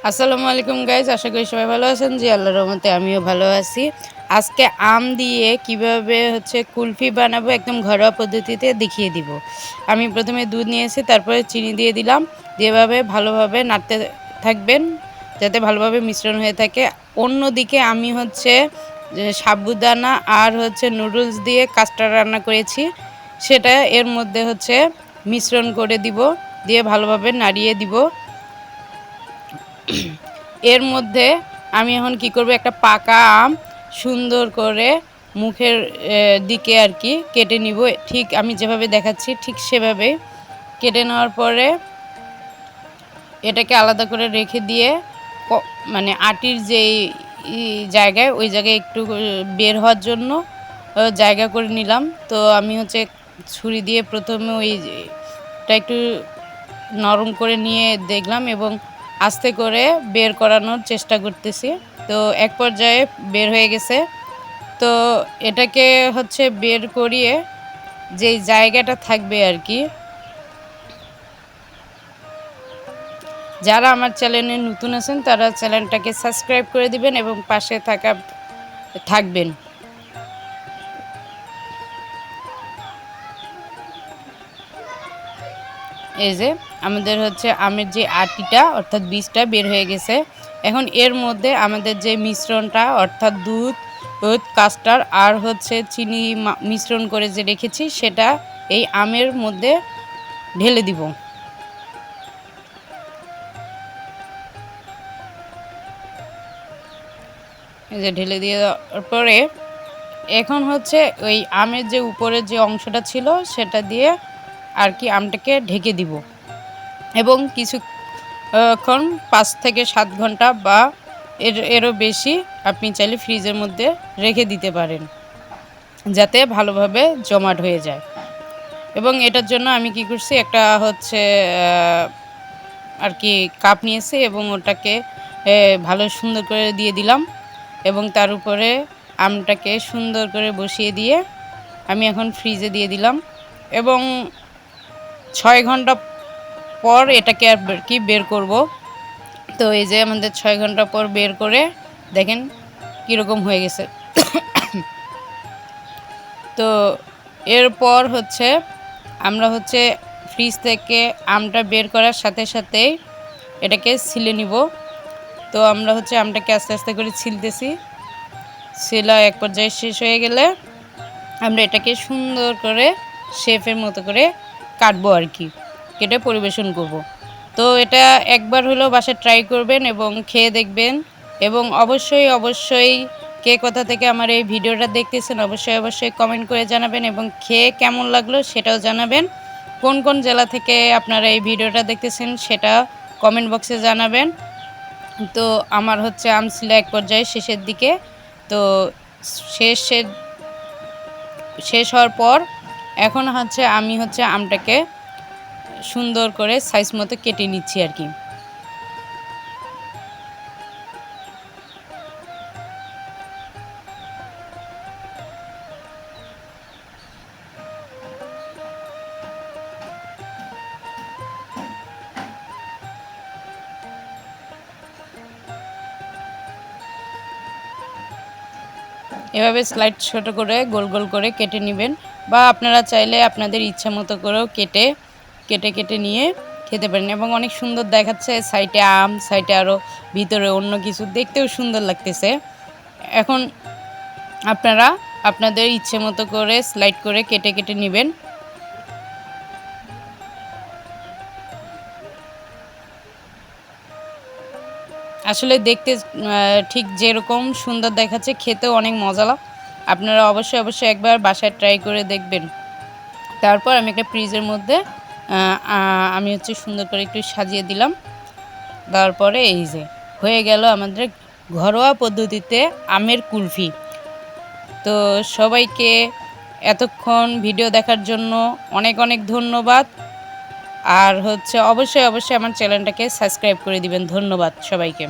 আসসালামু আলাইকুম গাইজ, আশা করি সবাই ভালো আছেন। জি আল্লাহর রহমতে আমিও ভালো আছি। আজকে আম দিয়ে কিভাবে কুলফি বানাবো একদম ঘরোয়া পদ্ধতিতে দেখিয়ে দিব। আমি প্রথমে দুধ নিয়েছি, তারপরে চিনি দিয়ে দিলাম। যেভাবে ভালোভাবে নাড়তে থাকবেন যাতে ভালোভাবে মিশ্রণ হয়ে থাকে। অন্যদিকে আমি সাবুদানা আর নুডলস দিয়ে কাস্টার্ড রান্না করেছি, সেটা এর মধ্যে মিশ্রণ করে দিব, দিয়ে ভালোভাবে নাড়িয়ে দিব। এর মধ্যে আমি এখন কি করব, একটা পাকা আম সুন্দর করে মুখের দিকে আর কি কেটে নিব। ঠিক আমি যেভাবে দেখাচ্ছি ঠিক সেভাবে কেটে নেওয়ার পরে এটাকে আলাদা করে রেখে দিয়ে মানে আটির যেই জায়গায় ওই জায়গায় একটু বের হওয়ার জন্য জায়গা করে নিলাম। তো আমি ছুরি দিয়ে প্রথমে ওইটা একটু নরম করে নিয়ে দেখলাম এবং আস্তে করে বের করানোর চেষ্টা করতেছি। তো এক পর্যায়ে বের হয়ে গেছে। তো এটাকে বের করিয়ে যেই জায়গাটা থাকবে আর কি, যারা আমার চ্যানেলে নতুন আছেন তারা চ্যানেলটাকে সাবস্ক্রাইব করে দিবেন এবং পাশে থাকবেন। এই যে আমাদের আমের যে আটিটা অর্থাৎ বীজটা বের হয়ে গেছে। এখন এর মধ্যে আমাদের যে মিশ্রণটা অর্থাৎ দুধ কাস্টার্ড আর চিনি মিশ্রণ করে যে রেখেছি সেটা এই আমের মধ্যে ঢেলে দিব। এই যে ঢেলে দেওয়ার পরে এখন ওই আমের যে উপরের যে অংশটা ছিল সেটা দিয়ে আর কি আমটাকে ঢেকে দিব এবং কিছুক্ষণ 5 থেকে 7 ঘন্টা বা এরও বেশি আপনি চাইলে ফ্রিজের মধ্যে রেখে দিতে পারেন, যাতে ভালোভাবে জমাট হয়ে যায়। এবং এটার জন্য আমি কি করছি, একটা আর কি কাপ নিয়েছি এবং ওটাকে ভালো সুন্দর করে দিয়ে দিলাম এবং তার উপরে আমটাকে সুন্দর করে বসিয়ে দিয়ে আমি এখন ফ্রিজে দিয়ে দিলাম এবং 6 ঘন্টা পর এটাকে আর কি বের করব। তো এই যে আমাদের 6 ঘন্টা পর বের করে দেখেন কীরকম হয়ে গেছে। তো এরপর আমরা ফ্রিজ থেকে আমটা বের করার সাথে সাথেই এটাকে ছিলে নিব। তো আমরা আমটাকে আস্তে আস্তে করে ছিলতেছি। ছিলা এক পর্যায়ে শেষ হয়ে গেলে আমরা এটাকে সুন্দর করে শেফের মতো করে কাটবো আর কি, কেটে পরিবেশন করব। তো এটা একবার হলেও বাসায় ট্রাই করবেন এবং খেয়ে দেখবেন। এবং অবশ্যই কে কোথা থেকে আমার এই ভিডিওটা দেখতেছেন অবশ্যই কমেন্ট করে জানাবেন এবং খেয়ে কেমন লাগলো সেটাও জানাবেন। কোন কোন জেলা থেকে আপনারা এই ভিডিওটা দেখতেছেন সেটা কমেন্ট বক্সে জানাবেন। তো আমার আম ছিল এক পর্যায়ে শেষের দিকে। তো শেষ হওয়ার পর এখন আমি আমটাকে সুন্দর করে সাইজ মতো কেটে নিচ্ছি আর কি। এভাবে স্লাইড ছোট করে গোল গোল করে কেটে নেবেন, বা আপনারা চাইলে আপনাদের ইচ্ছা মতো করেও কেটে নিয়ে খেতে পারেন এবং অনেক সুন্দর দেখাচ্ছে। সাইডে আম, সাইডে আরও ভিতরে অন্য কিছু, দেখতেও সুন্দর লাগতেছে। এখন আপনারা আপনাদের ইচ্ছে মতো করে স্লাইড করে কেটে নেবেন। আসলে দেখতে ঠিক যেরকম সুন্দর দেখাচ্ছে, খেতেও অনেক মজা। আপনারা অবশ্যই একবার বাসায় ট্রাই করে দেখবেন। তারপর আমি একটা ফ্রিজের মধ্যে আমি সুন্দর করে একটু সাজিয়ে দিলাম। তারপরে এই যে হয়ে গেল আমাদের ঘরোয়া পদ্ধতিতে আমের কুলফি। তো সবাইকে এতক্ষণ ভিডিও দেখার জন্য অনেক ধন্যবাদ। আর অবশ্যই আমার চ্যানেলটাকে সাবস্ক্রাইব করে দিবেন। ধন্যবাদ সবাইকে।